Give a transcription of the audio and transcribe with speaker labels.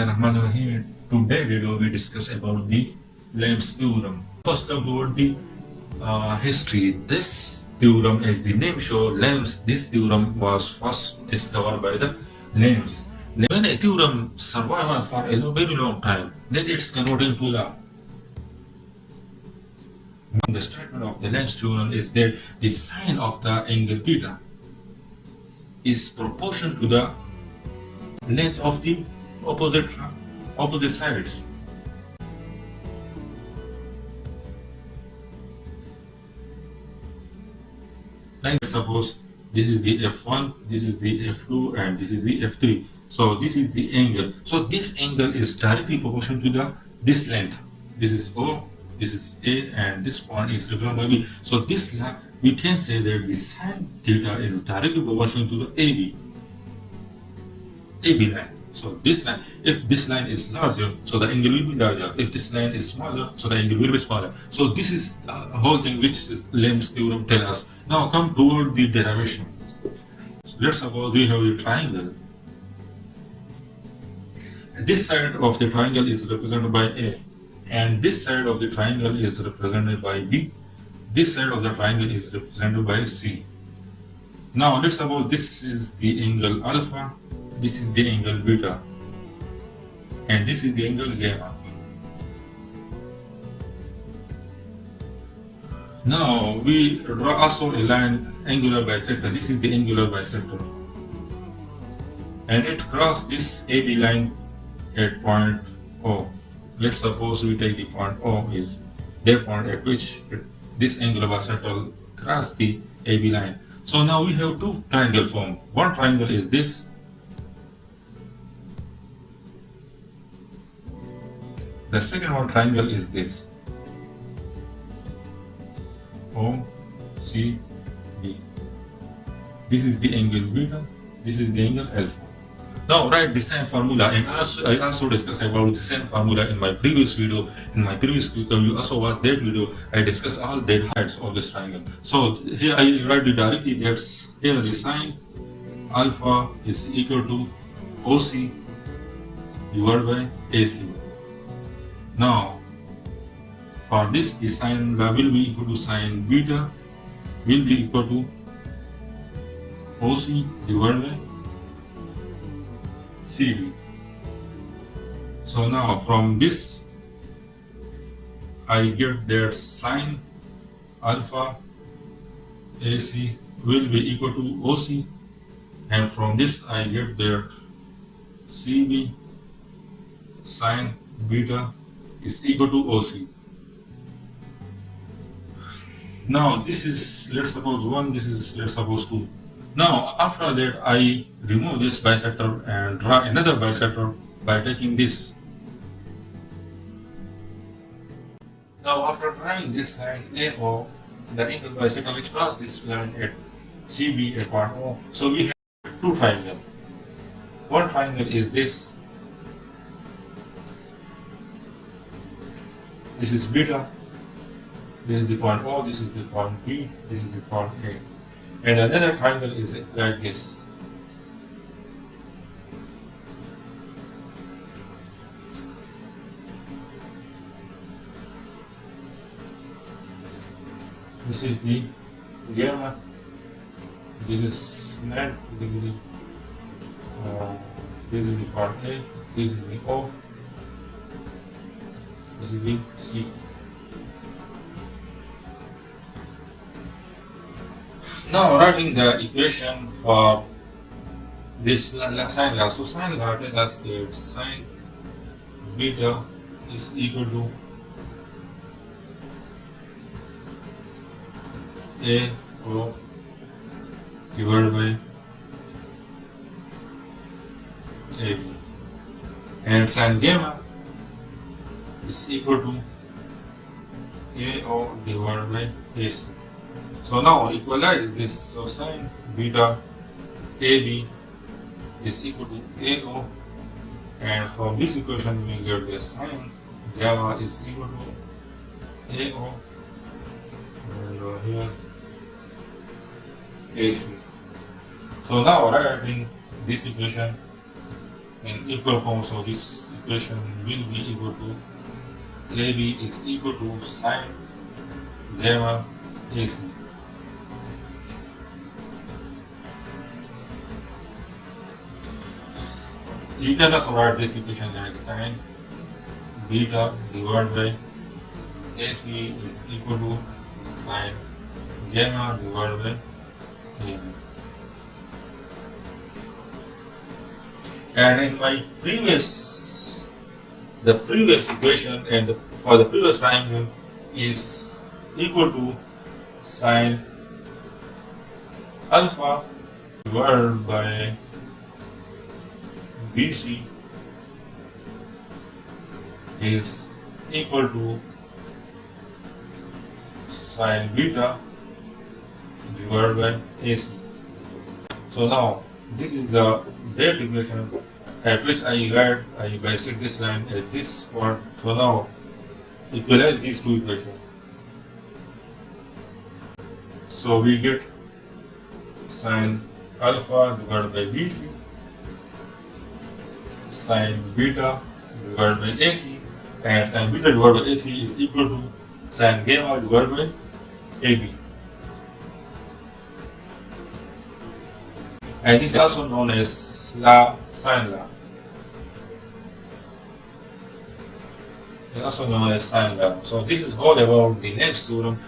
Speaker 1: Bismillahirrahmanirrahim. Today video we discuss about the LUMS theorem. First about the history. This theorem, as the name shows, LUMS. This theorem was first discovered by the LUMS. When a theorem survives for a very long time, then it's converted into law. The statement of the LUMS theorem is that the sine of the angle theta is proportional to the length of the opposite sides. Like suppose this is the F1, this is the F2, and this is the F3. So this is the angle. So this angle is directly proportional to this length. This is O, this is A, and this point is represented by B. So this line, we can say that the sine theta is directly proportional to the AB line. So this line, if this line is larger, so the angle will be larger. If this line is smaller, so the angle will be smaller. So this is the whole thing which LUMS theorem tells us. Now come toward the derivation. Let's suppose we have a triangle. This side of the triangle is represented by A, and this side of the triangle is represented by B. This side of the triangle is represented by C. Now let's suppose this is the angle alpha, this is the angle beta, and this is the angle gamma. Now we draw also a line, angular bisector. This is the angular bisector, and it crosses this AB line at point O. Let's suppose we take the point O is the point at which this angular bisector crosses the AB line. So now we have two triangles formed. One triangle is this. The second one triangle is this. O, C, B. This is the angle beta. This is the angle alpha. Now write the same formula, and I also discussed about the same formula in my previous video. In my previous video, you also watched that video. I discussed all the heights of this triangle. So here I write it directly. That's here the sine alpha is equal to OC divided by AC. Now for this, the sine will be equal to sine beta will be equal to OC divided by CV. So now from this I get that sine alpha AC will be equal to OC, and from this I get that CV sine beta is equal to OC. Now this is, let's suppose 1, this is, let's suppose 2. Now after that I remove this bisector and draw another bisector by taking this. Now after drawing this line AO, the angle bisector which crosses this line at CB at point O, so we have two triangles. One triangle is this. This is beta. This is the point O, this is the point B, this is the point A. And another triangle is like this. This is the gamma. This is 90 degree. This is the point A. This is the O. This is the C. Now writing the equation for this sine law. So sine law tells us that sine beta is equal to AO divided by AB, and sine gamma is equal to AO divided by AC. So now equalize this. So sine beta AB is equal to AO, and from this equation we get the sine gamma is equal to AO, and here AC. So now writing this equation, in equal form, so this equation will be equal to AB is equal to sine gamma AC. You can also write this equation like sine beta divided by AC is equal to sine gamma divided by AB. And in my previous equation and for the previous triangle is equal to sine alpha divided by BC is equal to sine beta divided by AC. So now this is the direct equation at which I bisect this line at this point. So now equalize these two equations. So we get sine alpha divided by BC, sine beta divided by AC, and sine beta divided by AC is equal to sine gamma divided by AB. And this is also known as sine law. It's also known as sine law. So this is all about the next theorem.